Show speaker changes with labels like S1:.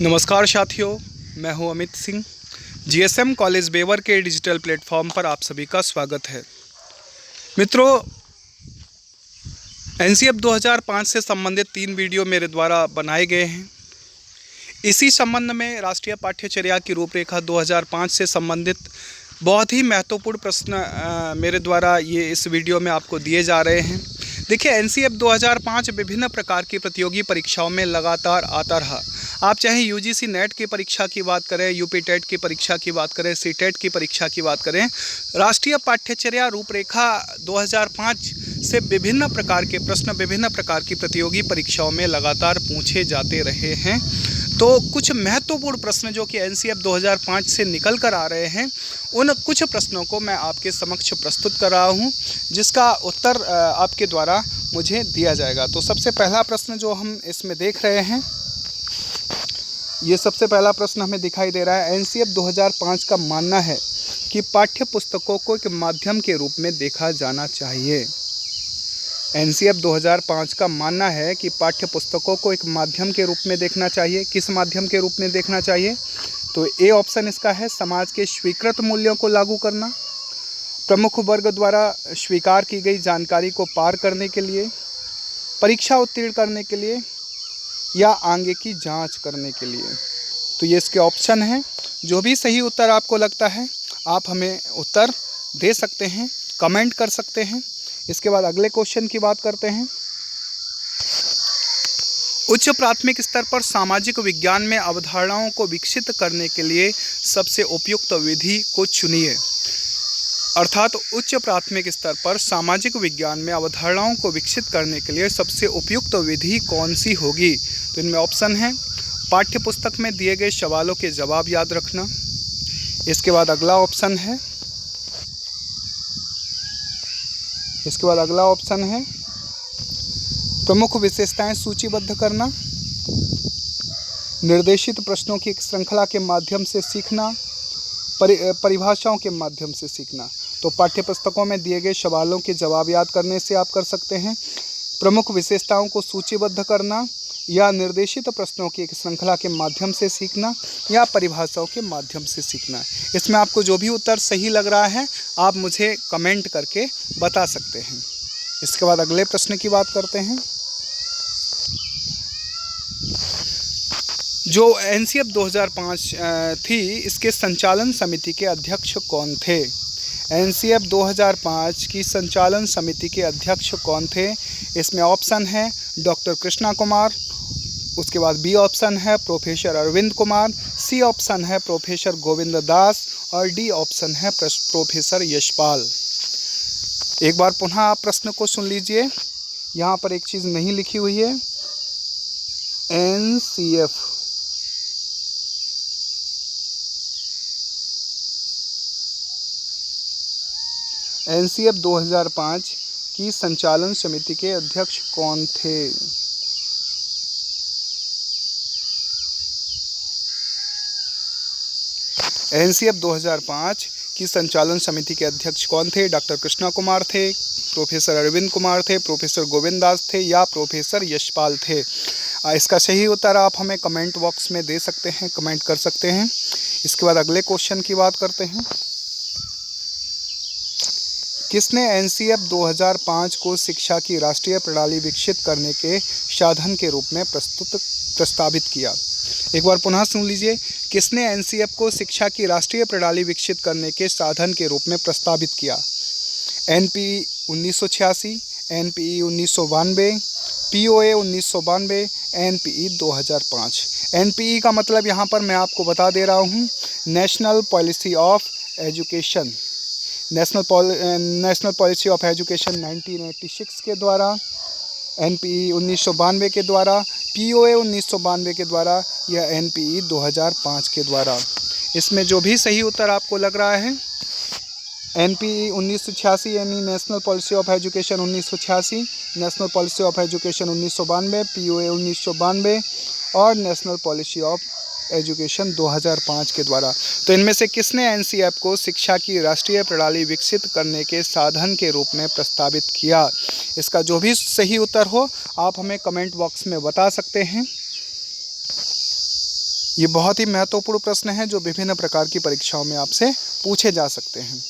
S1: नमस्कार साथियों, मैं हूं अमित सिंह। जीएसएम कॉलेज बेवर के डिजिटल प्लेटफॉर्म पर आप सभी का स्वागत है। मित्रों, एनसीएफ 2005 से संबंधित 3 वीडियो मेरे द्वारा बनाए गए हैं। इसी संबंध में राष्ट्रीय पाठ्यचर्या की रूपरेखा 2005 से संबंधित बहुत ही महत्वपूर्ण प्रश्न मेरे द्वारा ये इस वीडियो में आपको दिए जा रहे हैं। देखिए, एनसीएफ 2005 विभिन्न प्रकार की प्रतियोगी परीक्षाओं में लगातार आता रहा। आप चाहे यूजीसी नेट की परीक्षा की बात करें, यूपी टेट की परीक्षा की बात करें, सीटेट की परीक्षा की बात करें, राष्ट्रीय पाठ्यचर्या रूपरेखा 2005 से विभिन्न प्रकार के प्रश्न विभिन्न प्रकार की प्रतियोगी परीक्षाओं में लगातार पूछे जाते रहे हैं। तो कुछ महत्वपूर्ण प्रश्न जो कि एनसीएफ 2005 से निकल कर आ रहे हैं, उन कुछ प्रश्नों को मैं आपके समक्ष प्रस्तुत कर रहा हूं, जिसका उत्तर आपके द्वारा मुझे दिया जाएगा। तो सबसे पहला प्रश्न जो हम इसमें देख रहे हैं, ये सबसे पहला प्रश्न हमें दिखाई दे रहा है। एनसीएफ 2005 का मानना है कि पाठ्य पुस्तकों को एक माध्यम के रूप में देखा जाना चाहिए। एनसीएफ 2005 का मानना है कि पाठ्य पुस्तकों को एक माध्यम के रूप में देखना चाहिए। किस माध्यम के रूप में देखना चाहिए? तो ए ऑप्शन इसका है, समाज के स्वीकृत मूल्यों को लागू करना, प्रमुख वर्ग द्वारा स्वीकार की गई जानकारी को पार करने के लिए, परीक्षा उत्तीर्ण करने के लिए, या आगे की जांच करने के लिए। तो ये इसके ऑप्शन हैं। जो भी सही उत्तर आपको लगता है आप हमें उत्तर दे सकते हैं, कमेंट कर सकते हैं। इसके बाद अगले क्वेश्चन की बात करते हैं। उच्च प्राथमिक स्तर पर सामाजिक विज्ञान में अवधारणाओं को विकसित करने के लिए सबसे उपयुक्त विधि को चुनिए। अर्थात उच्च प्राथमिक स्तर पर सामाजिक विज्ञान में अवधारणाओं को विकसित करने के लिए सबसे उपयुक्त विधि कौन सी होगी? तो इनमें ऑप्शन है, पाठ्य पुस्तक में दिए गए सवालों के जवाब याद रखना। इसके बाद अगला ऑप्शन है प्रमुख विशेषताएं सूचीबद्ध करना, निर्देशित प्रश्नों की एक श्रृंखला के माध्यम से सीखना, परिभाषाओं के माध्यम से सीखना। तो पाठ्य पुस्तकों में दिए गए सवालों के जवाब याद करने से आप कर सकते हैं, प्रमुख विशेषताओं को सूचीबद्ध करना, या निर्देशित प्रश्नों की एक श्रृंखला के माध्यम से सीखना, या परिभाषाओं के माध्यम से सीखना। इसमें आपको जो भी उत्तर सही लग रहा है आप मुझे कमेंट करके बता सकते हैं। इसके बाद अगले प्रश्न की बात करते हैं। जो एनसीएफ 2005 थी, इसके संचालन समिति के अध्यक्ष कौन थे? एनसीएफ 2005 की संचालन समिति के अध्यक्ष कौन थे? इसमें ऑप्शन है डॉक्टर कृष्णा कुमार, उसके बाद बी ऑप्शन है professor Arvind Kumar, C option है प्रोफेसर गोविंद दास, और डी ऑप्शन है प्रोफेसर यशपाल। एक बार पुनः आप प्रश्न को सुन लीजिए। यहाँ पर एक चीज़ नहीं लिखी हुई है। एनसीएफ 2005 की संचालन समिति के अध्यक्ष कौन थे? एनसीएफ 2005 की संचालन समिति के अध्यक्ष कौन थे? डॉक्टर कृष्णा कुमार थे, प्रोफेसर अरविंद कुमार थे, प्रोफेसर गोविंद दास थे, या प्रोफेसर यशपाल थे? इसका सही उत्तर आप हमें कमेंट बॉक्स में दे सकते हैं, कमेंट कर सकते हैं। इसके बाद अगले क्वेश्चन की बात करते हैं। किसने एनसीएफ 2005 को शिक्षा की राष्ट्रीय प्रणाली विकसित करने के साधन के रूप में प्रस्तावित किया? एक बार पुनः सुन लीजिए। किसने एनसीएफ को शिक्षा की राष्ट्रीय प्रणाली विकसित करने के साधन के रूप में प्रस्तावित किया? NPE 1986, NPE 1992, POA 1992, NPE 2005। NPE का मतलब यहाँ पर मैं आपको बता दे रहा हूँ, national policy of education. National policy of education 1986 के द्वारा, एनपीई 1992 के द्वारा, पीओए 1992 के द्वारा, या एनपीई 2005 के द्वारा। इसमें जो भी सही उत्तर आपको लग रहा है, एनपीई 1986 यानी national policy of education 1986, national policy of education 1992, POA 1992, और नेशनल पॉलिसी ऑफ एजुकेशन 2005 के द्वारा। तो इनमें से किसने एनसीएफ को शिक्षा की राष्ट्रीय प्रणाली विकसित करने के साधन के रूप में प्रस्तावित किया? इसका जो भी सही उत्तर हो आप हमें कमेंट बॉक्स में बता सकते हैं। ये बहुत ही महत्वपूर्ण प्रश्न है जो विभिन्न प्रकार की परीक्षाओं में आपसे पूछे जा सकते हैं।